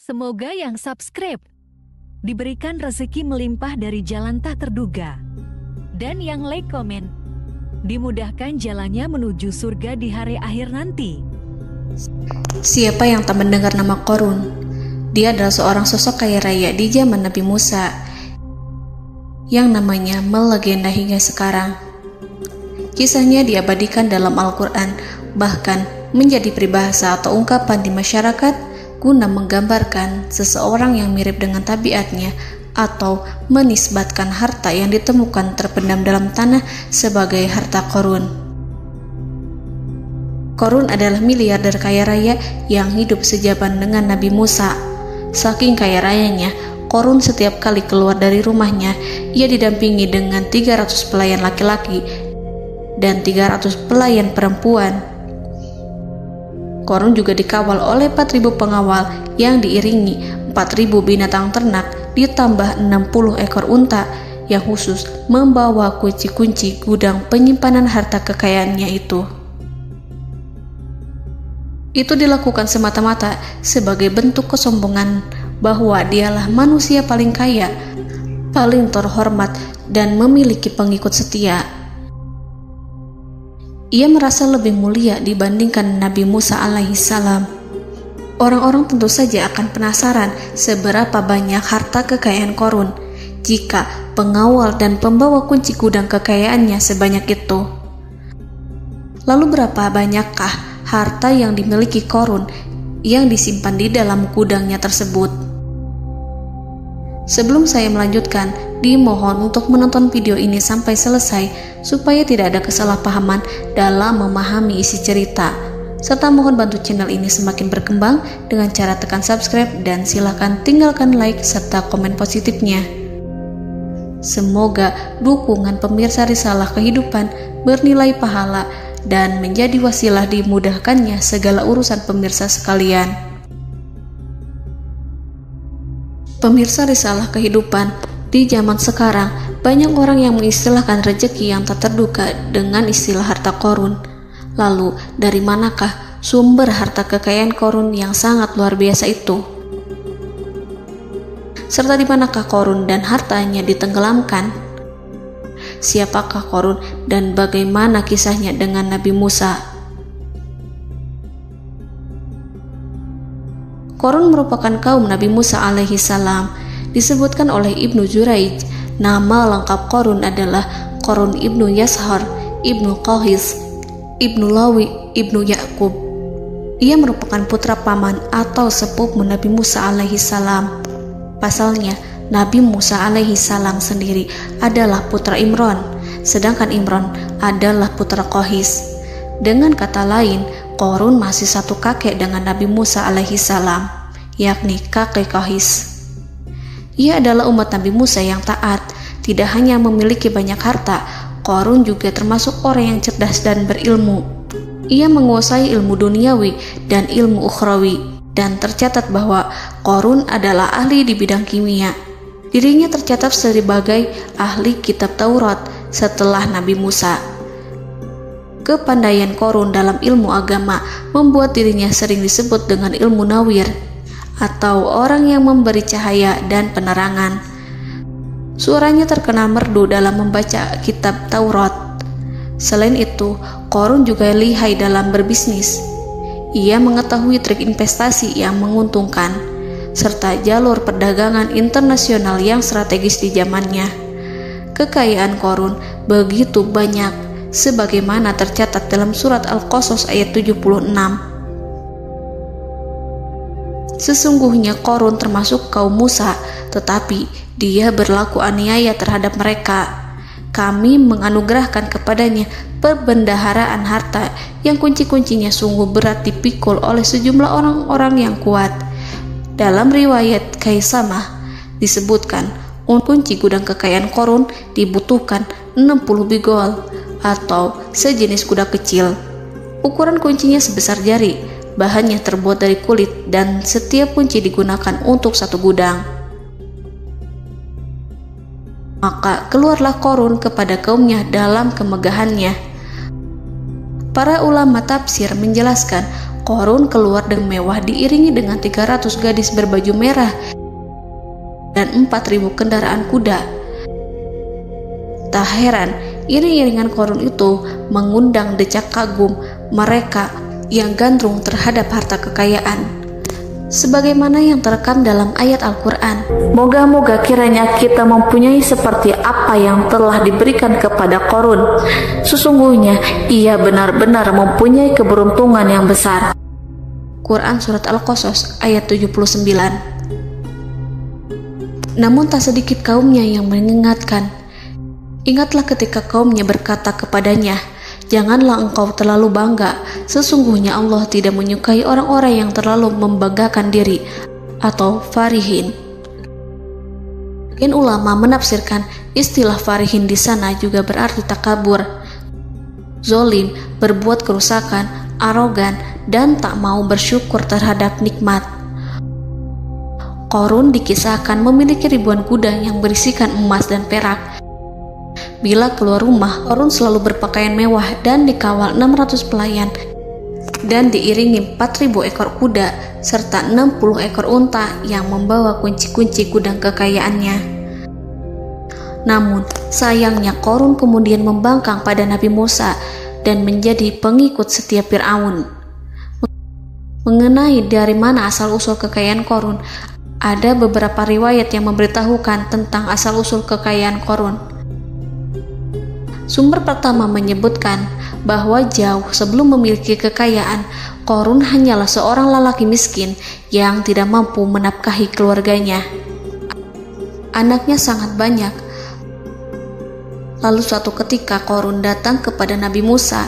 Semoga yang subscribe diberikan rezeki melimpah dari jalan tak terduga. Dan yang like komen, dimudahkan jalannya menuju surga di hari akhir nanti. Siapa yang tak mendengar nama Qorun? Dia adalah seorang sosok kaya raya di zaman Nabi Musa yang namanya melegenda hingga sekarang. Kisahnya diabadikan dalam Al-Quran, bahkan menjadi peribahasa atau ungkapan di masyarakat guna menggambarkan seseorang yang mirip dengan tabiatnya atau menisbatkan harta yang ditemukan terpendam dalam tanah sebagai harta Qorun. Qorun adalah miliarder kaya raya yang hidup sejaman dengan Nabi Musa. Saking kaya rayanya, Qorun setiap kali keluar dari rumahnya, ia didampingi dengan 300 pelayan laki-laki dan 300 pelayan perempuan. Qorun juga dikawal oleh 4.000 pengawal yang diiringi 4.000 binatang ternak ditambah 60 ekor unta yang khusus membawa kunci-kunci gudang penyimpanan harta kekayaannya itu. Itu dilakukan semata-mata sebagai bentuk kesombongan bahwa dialah manusia paling kaya, paling terhormat, dan memiliki pengikut setia. Ia merasa lebih mulia dibandingkan Nabi Musa alaihissalam. Orang-orang tentu saja akan penasaran seberapa banyak harta kekayaan Qorun jika pengawal dan pembawa kunci gudang kekayaannya sebanyak itu. Lalu berapa banyakkah harta yang dimiliki Qorun yang disimpan di dalam gudangnya tersebut? Sebelum saya melanjutkan, dimohon untuk menonton video ini sampai selesai supaya tidak ada kesalahpahaman dalam memahami isi cerita, serta mohon bantu channel ini semakin berkembang dengan cara tekan subscribe dan silakan tinggalkan like serta komen positifnya. Semoga dukungan pemirsa Risalah Kehidupan bernilai pahala dan menjadi wasilah dimudahkannya segala urusan pemirsa sekalian. Pemirsa Risalah Kehidupan, di zaman sekarang banyak orang yang mengistilahkan rezeki yang tak terduga dengan istilah harta Qorun. Lalu dari manakah sumber harta kekayaan Qorun yang sangat luar biasa itu? Serta di manakah Qorun dan hartanya ditenggelamkan? Siapakah Qorun dan bagaimana kisahnya dengan Nabi Musa? Qorun merupakan kaum Nabi Musa alaihissalam. Disebutkan oleh Ibnu Jurayj, nama lengkap Qorun adalah Qorun ibnu Yashar, ibnu Qahis, ibnu Lawi, ibnu Yakub. Ia merupakan putra paman atau sepupu Nabi Musa alaihissalam. Pasalnya, Nabi Musa alaihissalam sendiri adalah putra Imran, sedangkan Imran adalah putra Qahis. Dengan kata lain, Qorun masih satu kakek dengan Nabi Musa alaihissalam, yakni kakek Qahis. Ia adalah umat Nabi Musa yang taat. Tidak hanya memiliki banyak harta, Qorun juga termasuk orang yang cerdas dan berilmu. Ia menguasai ilmu duniawi dan ilmu ukhrawi, dan tercatat bahwa Qorun adalah ahli di bidang kimia. Dirinya tercatat sebagai ahli kitab Taurat setelah Nabi Musa. Kepandaian Qorun dalam ilmu agama membuat dirinya sering disebut dengan ilmu nawir, atau orang yang memberi cahaya dan penerangan. Suaranya terkenal merdu dalam membaca kitab Taurat. Selain itu, Qorun juga lihai dalam berbisnis. Ia mengetahui trik investasi yang menguntungkan, serta jalur perdagangan internasional yang strategis di zamannya. Kekayaan Qorun begitu banyak, sebagaimana tercatat dalam surat Al-Qasas ayat 76. Sesungguhnya Qorun termasuk kaum Musa, tetapi dia berlaku aniaya terhadap mereka. Kami menganugerahkan kepadanya perbendaharaan harta yang kunci-kuncinya sungguh berat dipikul oleh sejumlah orang-orang yang kuat. Dalam riwayat Kaisamah disebutkan, kunci gudang kekayaan Qorun dibutuhkan 60 bigol atau sejenis kuda kecil. Ukuran kuncinya sebesar jari, bahannya terbuat dari kulit, dan setiap kunci digunakan untuk satu gudang. Maka keluarlah Qorun kepada kaumnya dalam kemegahannya. Para ulama tafsir menjelaskan Qarun keluar dengan mewah diiringi dengan 300 gadis berbaju merah dan 4.000 kendaraan kuda. Tak heran, iring-iringan Qarun itu mengundang decak kagum mereka yang gandrung terhadap harta kekayaan. Sebagaimana yang terekam dalam ayat Al-Quran, moga-moga kiranya kita mempunyai seperti apa yang telah diberikan kepada Qarun. Sesungguhnya ia benar-benar mempunyai keberuntungan yang besar. Quran Surat Al-Qasas ayat 79. Namun tak sedikit kaumnya yang mengingatkan. Ingatlah ketika kaumnya berkata kepadanya, janganlah engkau terlalu bangga. Sesungguhnya Allah tidak menyukai orang-orang yang terlalu membanggakan diri atau farihin. Ulama menafsirkan istilah farihin di sana juga berarti takabur, zolim, berbuat kerusakan, arogan, dan tak mau bersyukur terhadap nikmat. Qarun dikisahkan memiliki ribuan kuda yang berisikan emas dan perak. Bila keluar rumah, Qarun selalu berpakaian mewah dan dikawal 600 pelayan dan diiringi 4.000 ekor kuda serta 60 ekor unta yang membawa kunci-kunci gudang kekayaannya. Namun, sayangnya Qarun kemudian membangkang pada Nabi Musa dan menjadi pengikut setia Fir'aun. Mengenai dari mana asal-usul kekayaan Qarun, ada beberapa riwayat yang memberitahukan tentang asal-usul kekayaan Qarun. Sumber pertama menyebutkan bahwa jauh sebelum memiliki kekayaan, Qarun hanyalah seorang lelaki miskin yang tidak mampu menafkahi keluarganya. Anaknya sangat banyak. Lalu suatu ketika Qarun datang kepada Nabi Musa.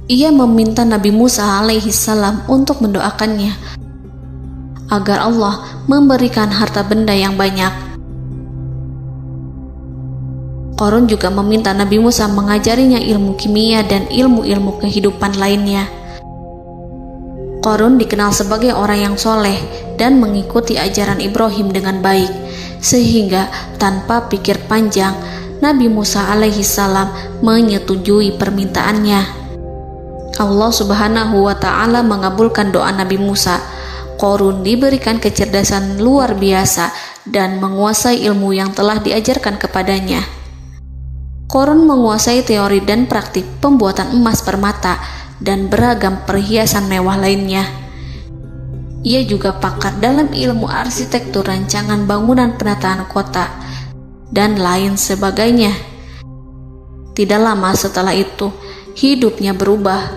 Ia meminta Nabi Musa alaihi salam untuk mendoakannya agar Allah memberikan harta benda yang banyak. Qarun juga meminta Nabi Musa mengajarinya ilmu kimia dan ilmu-ilmu kehidupan lainnya. Qarun dikenal sebagai orang yang soleh dan mengikuti ajaran Ibrahim dengan baik, sehingga tanpa pikir panjang, Nabi Musa alaihi salam menyetujui permintaannya. Allah Subhanahu wa ta'ala mengabulkan doa Nabi Musa. Qarun diberikan kecerdasan luar biasa dan menguasai ilmu yang telah diajarkan kepadanya. Qarun menguasai teori dan praktik pembuatan emas permata dan beragam perhiasan mewah lainnya. Ia juga pakar dalam ilmu arsitektur, rancangan bangunan, penataan kota, dan lain sebagainya. Tidak lama setelah itu, hidupnya berubah.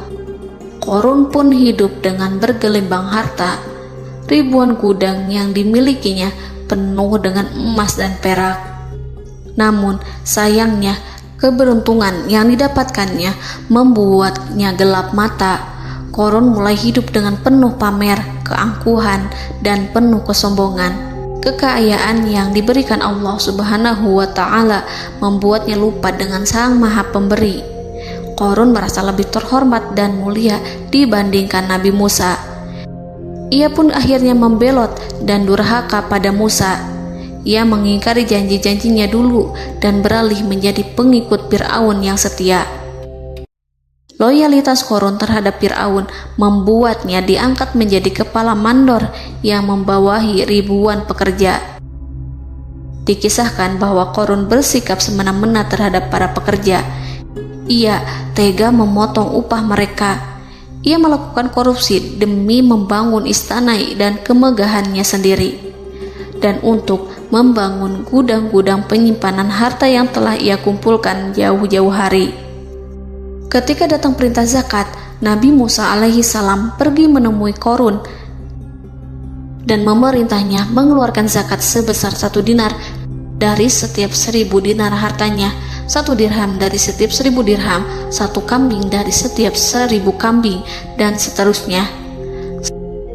Qarun pun hidup dengan bergelimbang harta. Ribuan gudang yang dimilikinya penuh dengan emas dan perak. Namun, sayangnya, keberuntungan yang didapatkannya membuatnya gelap mata. Qarun mulai hidup dengan penuh pamer, keangkuhan, dan penuh kesombongan. Kekayaan yang diberikan Allah Subhanahu wa ta'ala membuatnya lupa dengan Sang Maha Pemberi. Qarun merasa lebih terhormat dan mulia dibandingkan Nabi Musa. Ia pun akhirnya membelot dan durhaka pada Musa. Ia mengingkari janji-janjinya dulu dan beralih menjadi pengikut Fir'aun yang setia. Loyalitas Qarun terhadap Fir'aun membuatnya diangkat menjadi kepala mandor yang membawahi ribuan pekerja. Dikisahkan bahwa Qarun bersikap semena-mena terhadap para pekerja. Ia tega memotong upah mereka. Ia melakukan korupsi demi membangun istana dan kemegahannya sendiri, dan untuk membangun gudang-gudang penyimpanan harta yang telah ia kumpulkan jauh-jauh hari. Ketika datang perintah zakat, Nabi Musa alaihi salam pergi menemui Qarun dan memerintahnya mengeluarkan zakat sebesar 1 dinar dari setiap 1000 dinar hartanya, 1 dirham dari setiap 1000 dirham, 1 kambing dari setiap 1000 kambing, dan seterusnya.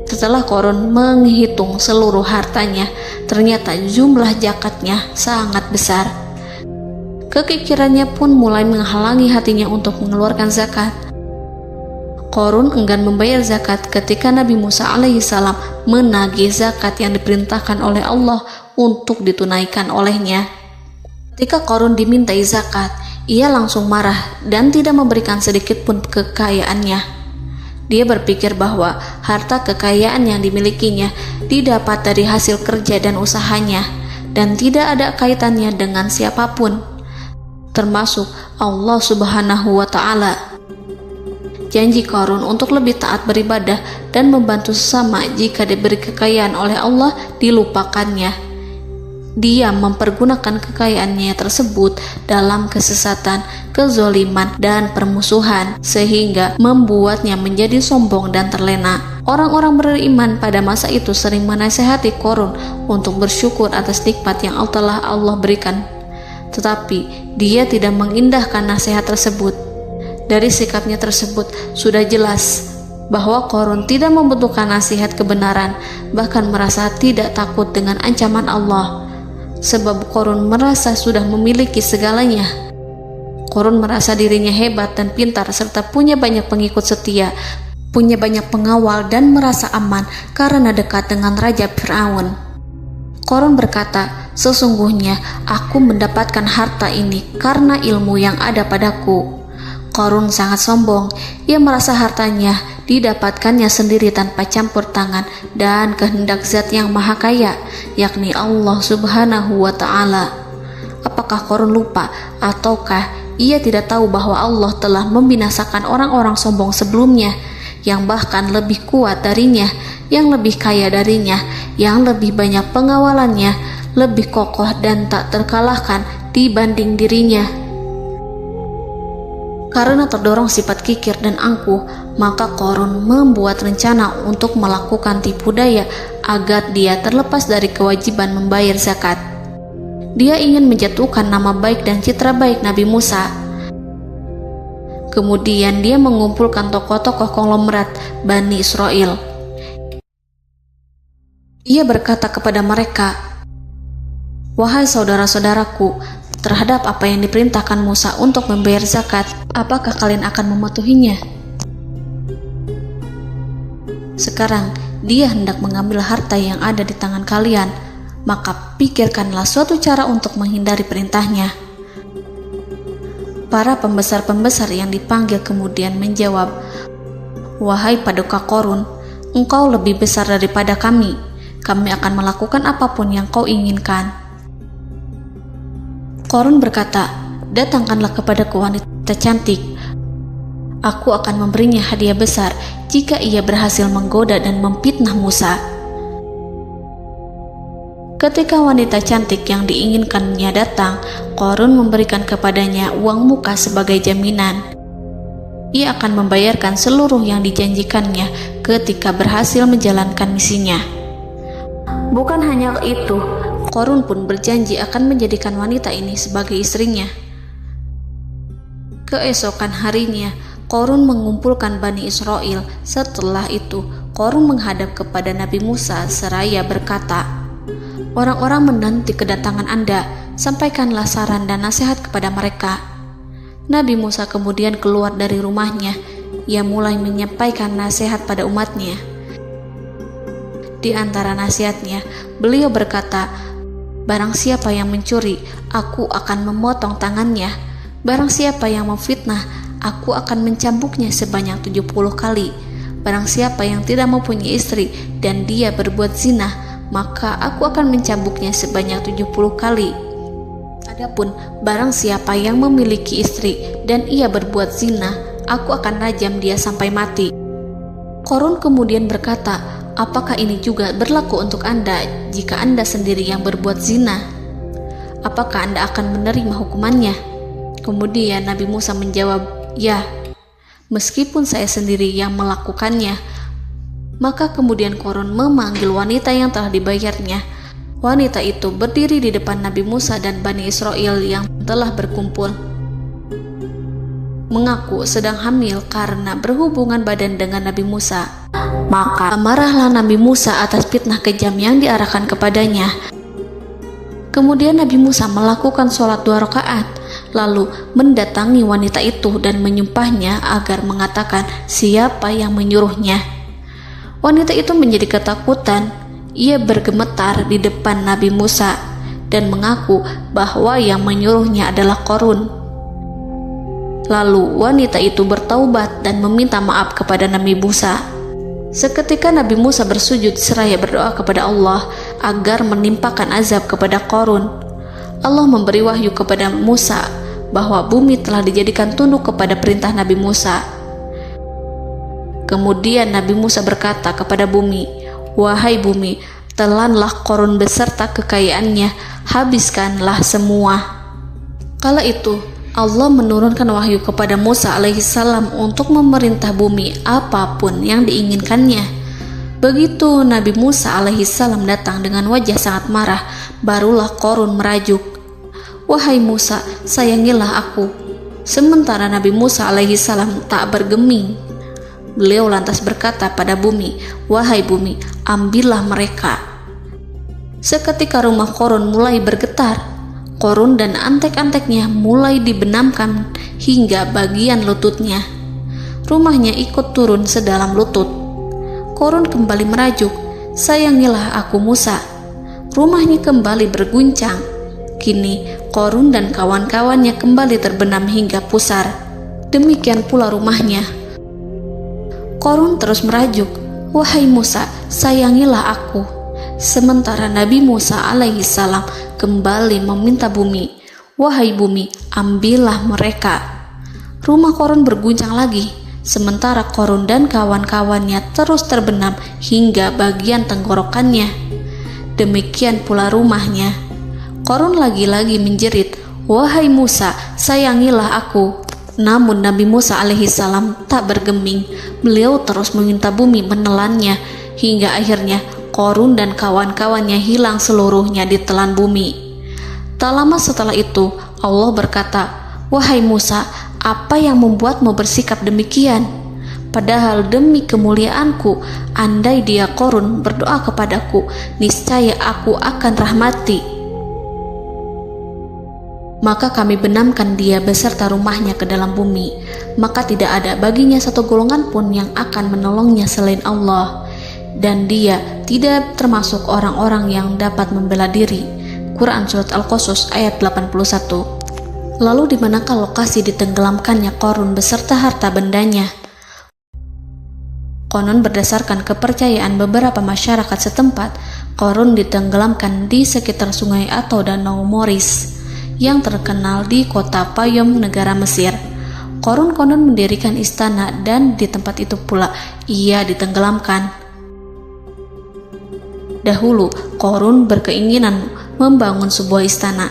Setelah Qarun menghitung seluruh hartanya, ternyata jumlah zakatnya sangat besar. Kekikirannya pun mulai menghalangi hatinya untuk mengeluarkan zakat. Qarun enggan membayar zakat ketika Nabi Musa alaihissalam menagih zakat yang diperintahkan oleh Allah untuk ditunaikan olehnya. Ketika Qarun dimintai zakat, ia langsung marah dan tidak memberikan sedikit pun kekayaannya. Dia berpikir bahwa harta kekayaan yang dimilikinya didapat dari hasil kerja dan usahanya, dan tidak ada kaitannya dengan siapapun, termasuk Allah Subhanahu wa Ta'ala. Janji Qarun untuk lebih taat beribadah dan membantu sesama jika diberi kekayaan oleh Allah dilupakannya. Dia mempergunakan kekayaannya tersebut dalam kesesatan, kezoliman, dan permusuhan, sehingga membuatnya menjadi sombong dan terlena. Orang-orang beriman pada masa itu sering menasihati Qarun untuk bersyukur atas nikmat yang telah Allah berikan, tetapi dia tidak mengindahkan nasihat tersebut. Dari sikapnya tersebut sudah jelas bahwa Qarun tidak membutuhkan nasihat kebenaran, bahkan merasa tidak takut dengan ancaman Allah. Sebab Qarun merasa sudah memiliki segalanya. Qarun merasa dirinya hebat dan pintar serta punya banyak pengikut setia, punya banyak pengawal dan merasa aman karena dekat dengan Raja Fir'aun. Qarun berkata, "Sesungguhnya aku mendapatkan harta ini karena ilmu yang ada padaku." Qarun sangat sombong. Ia merasa hartanya didapatkannya sendiri tanpa campur tangan dan kehendak Zat yang Maha Kaya, yakni Allah Subhanahu wa Ta'ala. Apakah Qarun lupa ataukah ia tidak tahu bahwa Allah telah membinasakan orang-orang sombong sebelumnya yang bahkan lebih kuat darinya, yang lebih kaya darinya, yang lebih banyak pengawalannya, lebih kokoh dan tak terkalahkan dibanding dirinya? Karena terdorong sifat kikir dan angkuh, maka Qarun membuat rencana untuk melakukan tipu daya agar dia terlepas dari kewajiban membayar zakat. Dia ingin menjatuhkan nama baik dan citra baik Nabi Musa. Kemudian dia mengumpulkan tokoh-tokoh konglomerat Bani Israel. Ia berkata kepada mereka, "Wahai saudara-saudaraku, terhadap apa yang diperintahkan Musa untuk membayar zakat, apakah kalian akan mematuhinya? Sekarang dia hendak mengambil harta yang ada di tangan kalian, maka pikirkanlah suatu cara untuk menghindari perintahnya." Para pembesar-pembesar yang dipanggil kemudian menjawab, "Wahai paduka Qarun, engkau lebih besar daripada kami. Kami akan melakukan apapun yang kau inginkan." Qarun berkata, "Datangkanlah kepadaku wanita cantik. Aku akan memberinya hadiah besar jika ia berhasil menggoda dan memfitnah Musa." Ketika wanita cantik yang diinginkannya datang, Qarun memberikan kepadanya uang muka sebagai jaminan. Ia akan membayarkan seluruh yang dijanjikannya ketika berhasil menjalankan misinya. Bukan hanya itu, Qarun pun berjanji akan menjadikan wanita ini sebagai istrinya. Keesokan harinya, Qarun mengumpulkan Bani Israel. Setelah itu, Qarun menghadap kepada Nabi Musa seraya berkata, "Orang-orang menanti kedatangan Anda, sampaikanlah saran dan nasihat kepada mereka." Nabi Musa kemudian keluar dari rumahnya. Ia mulai menyampaikan nasihat pada umatnya. Di antara nasihatnya, beliau berkata, "Barang siapa yang mencuri, aku akan memotong tangannya. Barang siapa yang memfitnah, aku akan mencambuknya sebanyak 70 kali. Barang siapa yang tidak mempunyai istri dan dia berbuat zina, maka aku akan mencambuknya sebanyak 70 kali. Adapun barang siapa yang memiliki istri dan ia berbuat zina, aku akan rajam dia sampai mati." Qarun kemudian berkata, "Apakah ini juga berlaku untuk Anda jika Anda sendiri yang berbuat zina? Apakah Anda akan menerima hukumannya?" Kemudian Nabi Musa menjawab, "Ya, meskipun saya sendiri yang melakukannya." Maka kemudian Qarun memanggil wanita yang telah dibayarnya. Wanita itu berdiri di depan Nabi Musa dan Bani Israel yang telah berkumpul, mengaku sedang hamil karena berhubungan badan dengan Nabi Musa. Maka marahlah Nabi Musa atas fitnah kejam yang diarahkan kepadanya. Kemudian Nabi Musa melakukan sholat 2 rakaat, lalu mendatangi wanita itu dan menyumpahnya agar mengatakan siapa yang menyuruhnya. Wanita itu menjadi ketakutan. Ia bergemetar di depan Nabi Musa dan mengaku bahwa yang menyuruhnya adalah Qarun. Lalu wanita itu bertaubat dan meminta maaf kepada Nabi Musa. Seketika Nabi Musa bersujud seraya berdoa kepada Allah agar menimpakan azab kepada Qarun. Allah memberi wahyu kepada Musa bahwa bumi telah dijadikan tunduk kepada perintah Nabi Musa. Kemudian Nabi Musa berkata kepada bumi, "Wahai bumi, telanlah Qarun beserta kekayaannya, habiskanlah semua." Kala itu Allah menurunkan wahyu kepada Musa alaihissalam untuk memerintah bumi apapun yang diinginkannya. Begitu Nabi Musa alaihissalam datang dengan wajah sangat marah, barulah Qarun merajuk, "Wahai Musa, sayangilah aku." Sementara Nabi Musa alaihissalam tak bergeming. Beliau lantas berkata pada bumi, "Wahai bumi, ambillah mereka." Seketika rumah Qarun mulai bergetar. Qarun dan antek-anteknya mulai dibenamkan hingga bagian lututnya. Rumahnya ikut turun sedalam lutut. Qarun kembali merajuk, "Sayangilah aku Musa." Rumahnya kembali berguncang. Kini Qarun dan kawan-kawannya kembali terbenam hingga pusar. Demikian pula rumahnya. Qarun terus merajuk, "Wahai Musa, sayangilah aku." Sementara Nabi Musa alaihissalam kembali meminta bumi, "Wahai bumi, ambillah mereka." Rumah Qarun berguncang lagi, sementara Qarun dan kawan-kawannya terus terbenam hingga bagian tenggorokannya. Demikian pula rumahnya. Qarun lagi-lagi menjerit, "Wahai Musa, sayangilah aku." Namun Nabi Musa alaihissalam tak bergeming. Beliau terus meminta bumi menelannya, hingga akhirnya Qarun dan kawan-kawannya hilang seluruhnya ditelan bumi. Tak lama setelah itu Allah berkata, "Wahai Musa, apa yang membuatmu bersikap demikian? Padahal demi kemuliaanku, andai dia Qarun berdoa kepadaku, niscaya aku akan rahmati. Maka kami benamkan dia beserta rumahnya ke dalam bumi, maka tidak ada baginya satu golongan pun yang akan menolongnya selain Allah. Dan dia tidak termasuk orang-orang yang dapat membela diri." Quran Surat Al-Qasas ayat 81. Lalu di manakah lokasi ditenggelamkannya Qarun beserta harta bendanya? Konon berdasarkan kepercayaan beberapa masyarakat setempat, Qarun ditenggelamkan di sekitar sungai atau danau Moris yang terkenal di kota Payom, negara Mesir. Qarun konon mendirikan istana dan di tempat itu pula ia ditenggelamkan. Dahulu, Qarun berkeinginan membangun sebuah istana,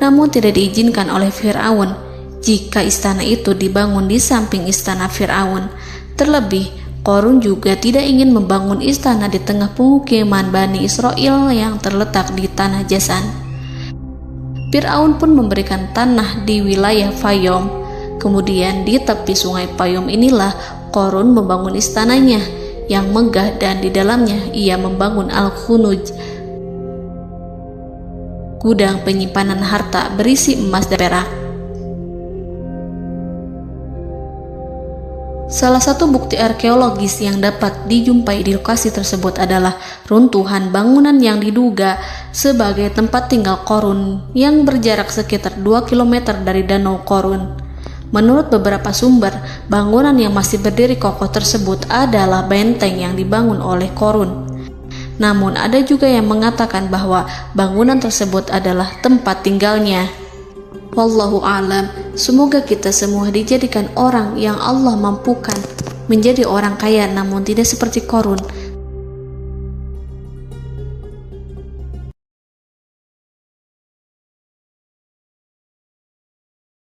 namun tidak diizinkan oleh Fir'aun jika istana itu dibangun di samping istana Fir'aun. Terlebih, Qarun juga tidak ingin membangun istana di tengah pemukiman Bani Israel yang terletak di tanah Jasan. Fir'aun pun memberikan tanah di wilayah Fayom. Kemudian di tepi sungai Payom inilah Qarun membangun istananya yang megah, dan di dalamnya ia membangun Al-Khunuj, gudang penyimpanan harta berisi emas dan perak. Salah satu bukti arkeologis yang dapat dijumpai di lokasi tersebut adalah runtuhan bangunan yang diduga sebagai tempat tinggal Qarun yang berjarak sekitar 2 km dari Danau Qarun. Menurut beberapa sumber, bangunan yang masih berdiri kokoh tersebut adalah benteng yang dibangun oleh Qarun. Namun ada juga yang mengatakan bahwa bangunan tersebut adalah tempat tinggalnya. Wallahu a'lam. Semoga kita semua dijadikan orang yang Allah mampukan menjadi orang kaya namun tidak seperti Qarun,